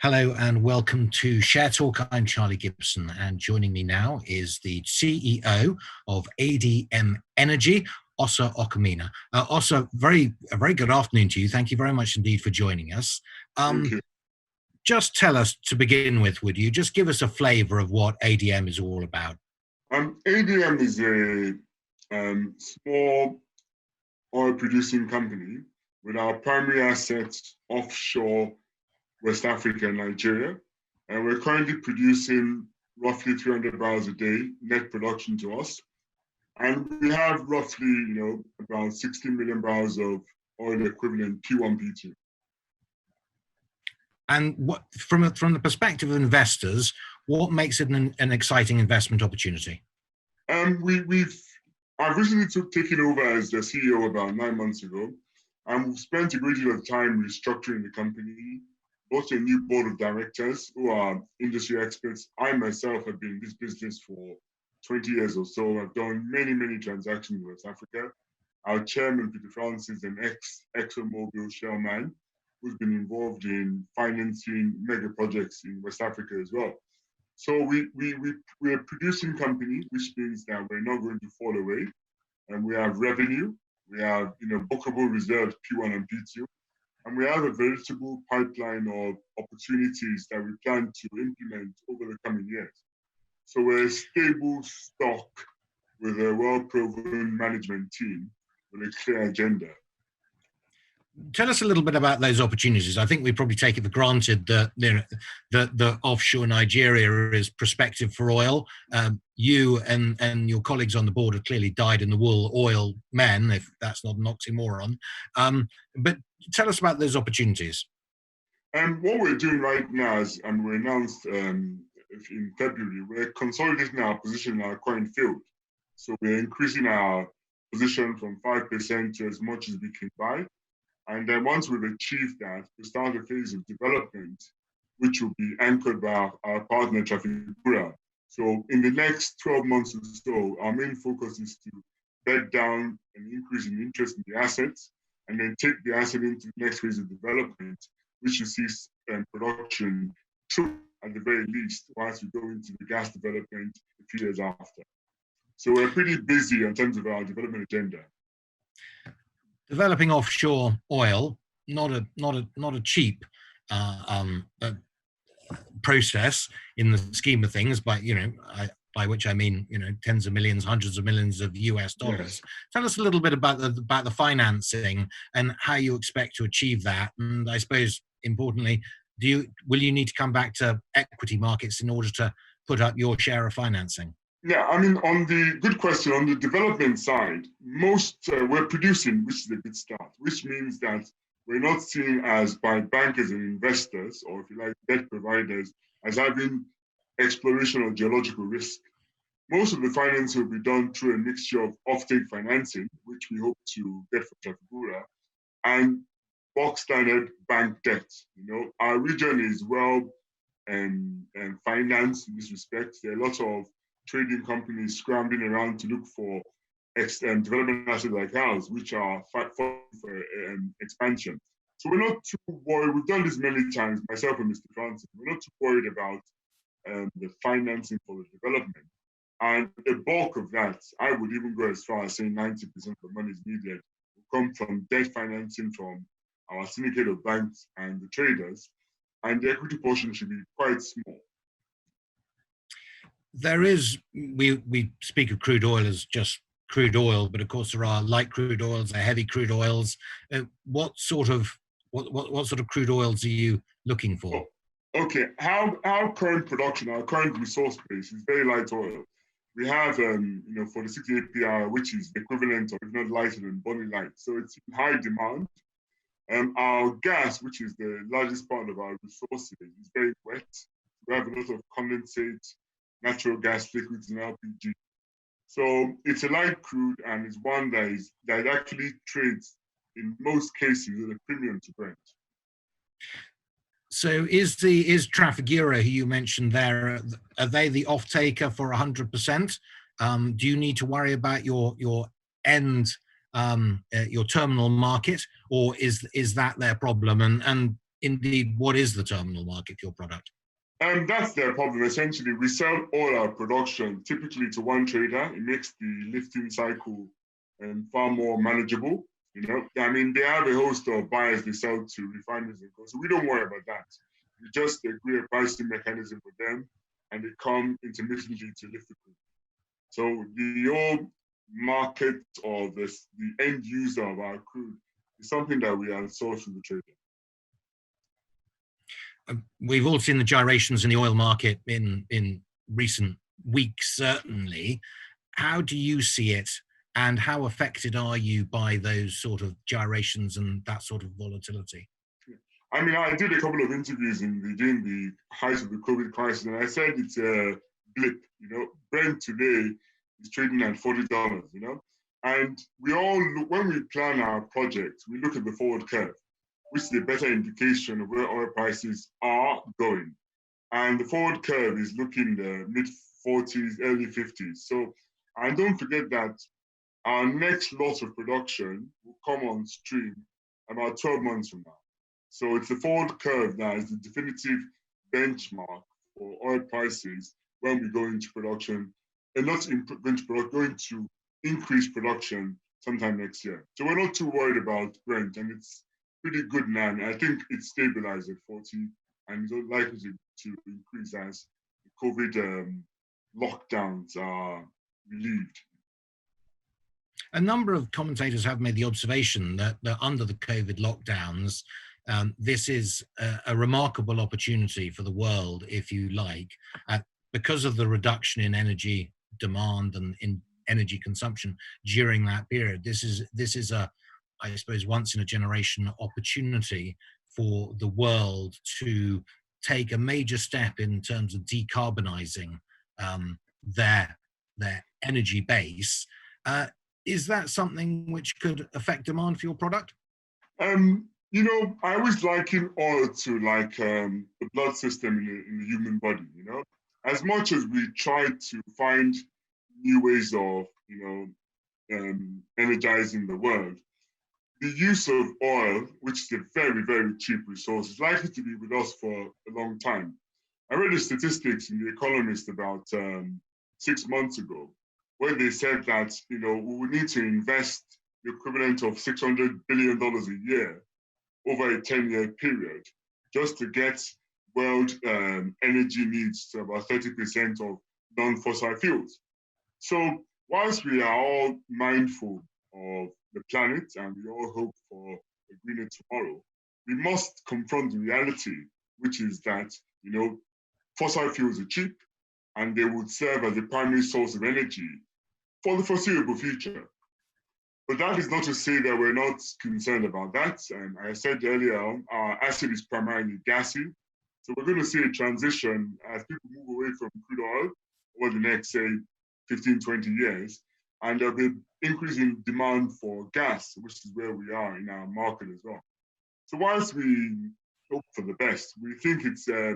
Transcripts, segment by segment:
Hello and welcome to Share Talk. I'm Charlie Gibson, and joining me now is the CEO of ADM Energy, Osa Okhomina. Osa, a very good afternoon to you. Thank you very much indeed for joining us. Thank you. Just tell us to begin with, would you? Just give us a flavour of what ADM is all about. ADM is a small oil producing company with our primary assets offshore West Africa and Nigeria. And we're currently producing roughly 300 barrels a day net production to us. And we have roughly, about 60 million barrels of oil equivalent P1, P2. And what, from the perspective of investors, what makes it an exciting investment opportunity? I've recently taken over as the CEO about 9 months ago, and we've spent a great deal of time restructuring the company, both a new board of directors who are industry experts. I myself have been in this business for 20 years or so. I've done many transactions in West Africa. Our chairman, Peter Francis, an ex-ExxonMobil Shell man, who's been involved in financing mega projects in West Africa as well. So we're a producing company, which means that we're not going to fall away. And we have revenue, we have bookable reserves P1 and P2, and we have a veritable pipeline of opportunities that we plan to implement over the coming years. So we're a stable stock with a well-proven management team with a clear agenda. Tell us a little bit about those opportunities. I think we probably take it for granted that the offshore Nigeria is prospective for oil. You and your colleagues on the board are clearly dyed-in-the-wool oil men, if that's not an oxymoron. But tell us about those opportunities. What we're doing right now is, and we announced in February, we're consolidating our position in our current field. So we're increasing our position from 5% to as much as we can buy. And then once we've achieved that, we start a phase of development, which will be anchored by our partner, Trafigura. So in the next 12 months or so, our main focus is to bed down an increase in interest in the assets, and then take the asset into the next phase of development, which will see production through at the very least, once we go into the gas development a few years after. So we're pretty busy in terms of our development agenda. Developing offshore oil, not a cheap process in the scheme of things, but by which I mean tens of millions, hundreds of millions of US dollars. Yes. Tell us a little bit about the financing and how you expect to achieve that. And I suppose importantly, will you need to come back to equity markets in order to put up your share of financing? Yeah, I mean, good question, on the development side, we're producing, which is a good start, which means that we're not seen as by bankers and investors, or if you like, debt providers, as having exploration or geological risk. Most of the financing will be done through a mixture of offtake financing, which we hope to get from Trafigura, and box standard bank debt. Our region is well financed in this respect. There are lots of trading companies scrambling around to look for development assets like ours, which are fighting for expansion. So we're not too worried. We've done this many times, myself and Mr. Francis. We're not too worried about the financing for the development. And a bulk of that, I would even go as far as saying 90% of the money is needed, will come from debt financing from our syndicate of banks and the traders, and the equity portion should be quite small. There is, we speak of crude oil as just crude oil, but of course there are light crude oils, there are heavy crude oils. What sort of crude oils are you looking for? Okay, our current production, our current resource base is very light oil. We have, 46 API, which is the equivalent of, if not lighter than Bonny Light. So it's in high demand. Our gas, which is the largest part of our resources, is very wet. We have a lot of condensate, natural gas liquids, and LPG. So it's a light crude, and it's one that actually trades in most cases at a premium to Brent. So is Trafigura, who you mentioned there, are they the off-taker for 100%? Do you need to worry about your end, your terminal market, or is that their problem? And indeed, what is the terminal market for your product? And that's their problem. Essentially, we sell all our production typically to one trader. It makes the lifting cycle far more manageable. You know, I mean, they have a host of buyers they sell to refineries and so we don't worry about that. We just agree a pricing mechanism for them, and they come intermittently to lift the crude. So the whole market or the end user of our crude is something that we outsource to the trader. We've all seen the gyrations in the oil market in recent weeks, certainly. How do you see it, and how affected are you by those sort of gyrations and that sort of volatility? I mean, I did a couple of interviews during the height of the COVID crisis, and I said it's a blip. You know, Brent today is trading at $40. You know, and we all look, when we plan our project, we look at the forward curve, which is a better indication of where oil prices are going. And the forward curve is looking the mid 40s, early 50s. So, and don't forget that our next lot of production will come on stream about 12 months from now. So it's the forward curve that is the definitive benchmark for oil prices when we go into production, and not going to increase production sometime next year. So we're not too worried about Brent, and it's pretty good now. I think it's stabilized at 40 and is likely to increase as the COVID lockdowns are relieved. A number of commentators have made the observation that under the COVID lockdowns, this is a remarkable opportunity for the world, if you like, because of the reduction in energy demand and in energy consumption during that period. This is a, I suppose, once in a generation opportunity for the world to take a major step in terms of decarbonizing their energy base. Is that something which could affect demand for your product? You know, I always liken oil to like the blood system in the human body. You know, as much as we try to find new ways of, energizing the world, the use of oil, which is a very, very cheap resource, is likely to be with us for a long time. I read the statistics in The Economist about 6 months ago, where they said that, we would need to invest the equivalent of $600 billion a year over a 10-year period just to get world energy needs to about 30% of non-fossil fuels. So whilst we are all mindful of the planet and we all hope for a greener tomorrow, we must confront the reality, which is that, fossil fuels are cheap and they would serve as a primary source of energy for the foreseeable future. But that is not to say that we're not concerned about that. And I said earlier, our asset is primarily gassy. So we're going to see a transition as people move away from crude oil over the next, say, 15, 20 years. And there'll be increasing demand for gas, which is where we are in our market as well. So whilst we hope for the best, we think it's a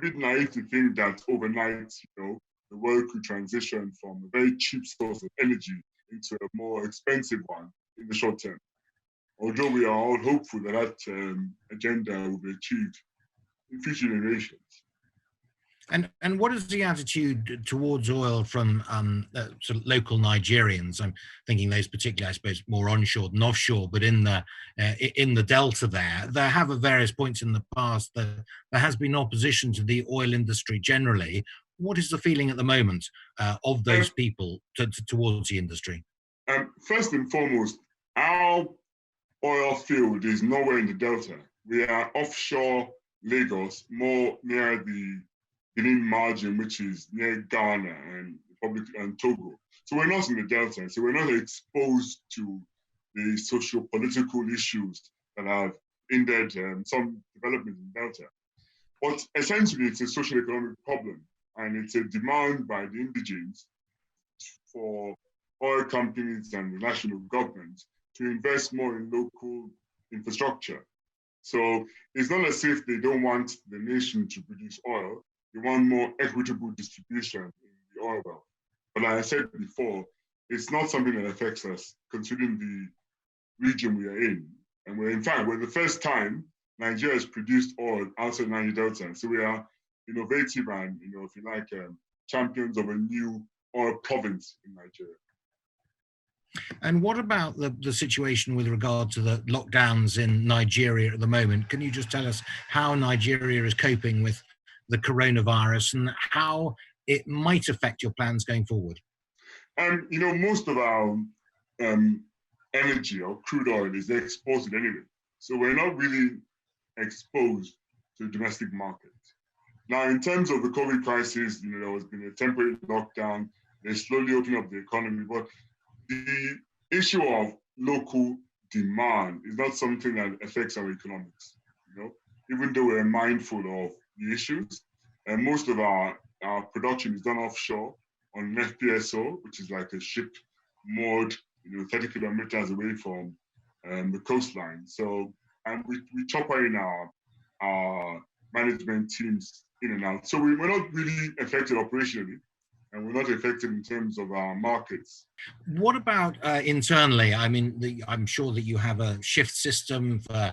bit naive to think that overnight, the world could transition from a very cheap source of energy into a more expensive one in the short term. Although we are all hopeful that agenda will be achieved in future generations. And what is the attitude towards oil from sort of local Nigerians? I'm thinking those particularly, I suppose, more onshore than offshore, but in the delta there have at various points in the past that there has been opposition to the oil industry generally. What is the feeling at the moment of those people towards the industry? First and foremost, our oil field is nowhere in the delta. We are offshore Lagos, more near the Benin margin, which is near Ghana and Togo. So we're not in the delta. So we're not exposed to the socio-political issues that have hindered some development in delta. But essentially, it's a social economic problem, and it's a demand by the indigenes for oil companies and the national government to invest more in local infrastructure. So it's not as if they don't want the nation to produce oil. They want more equitable distribution in the oil wealth. But like I said before, it's not something that affects us, considering the region we are in. And we're the first time Nigeria has produced oil outside Niger Delta. So we are innovative and, if you like, champions of a new oil province in Nigeria. And what about the situation with regard to the lockdowns in Nigeria at the moment? Can you just tell us how Nigeria is coping with the coronavirus and how it might affect your plans going forward? And, most of our energy or crude oil is exported anyway. So we're not really exposed to the domestic market. Now, in terms of the COVID crisis, there has been a temporary lockdown. They're slowly opening up the economy, but the issue of local demand is not something that affects our economics. Even though we're mindful of the issues, and most of our production is done offshore on an FPSO, which is like a ship moored, 30 kilometers away from the coastline. So, and we chop in our management teams in and out. So we're not really affected operationally, and we're not affected in terms of our markets. What about internally? I mean, I'm sure that you have a shift system for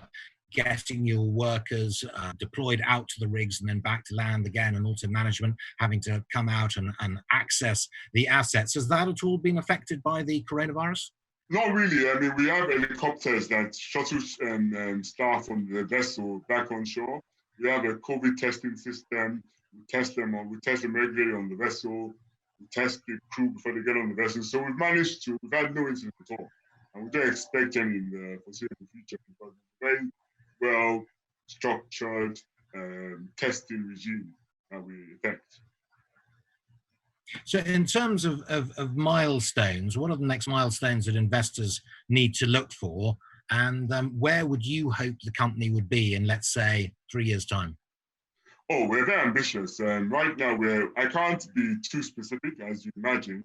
getting your workers deployed out to the rigs and then back to land again, and also management having to come out and access the assets. Has that at all been affected by the coronavirus? Not really. I mean, we have helicopters that shuttle staff from the vessel back on shore. We have a COVID testing system. We test them regularly on the vessel. We test the crew before they get on the vessel. So we've had no incident at all. And we don't expect any in the foreseeable future because it's a very well structured testing regime that we effect. So in terms of milestones, what are the next milestones that investors need to look for? And where would you hope the company would be in, let's say, 3 years' time? Oh, we're very ambitious. Right now, I can't be too specific, as you imagine.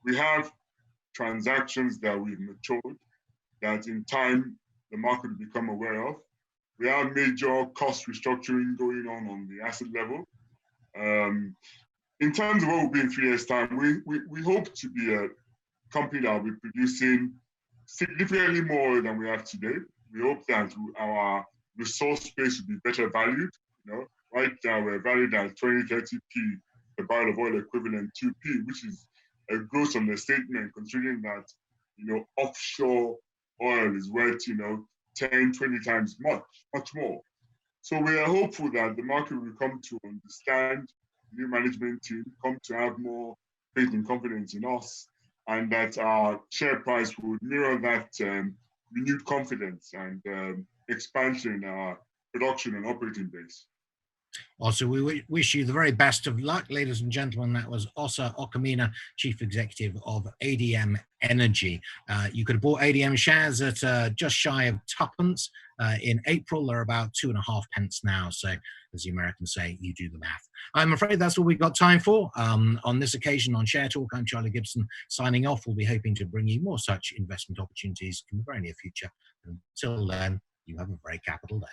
We have transactions that we've matured, that in time the market will become aware of. We have major cost restructuring going on the asset level. In terms of what will be in 3 years' time, we hope to be a company that will be producing significantly more than we have today. We hope that our resource base will be better valued. Right now we're valued at 20, 30p per barrel of oil equivalent 2p, which is a gross understatement considering that offshore oil is worth 10, 20 times much more. So we are hopeful that the market will come to understand the new management team, come to have more faith and confidence in us, and that our share price would mirror that renewed confidence and expansion in our production and operating base. Also, we wish you the very best of luck, ladies and gentlemen. That was Osa Okhomina, Chief Executive of ADM Energy. You could have bought ADM shares at just shy of tuppence. In April, they're about 2.5 now. So, as the Americans say, you do the math. I'm afraid that's all we've got time for. On this occasion, on Share Talk, I'm Charlie Gibson signing off. We'll be hoping to bring you more such investment opportunities in the very near future. Until then, you have a very capital day.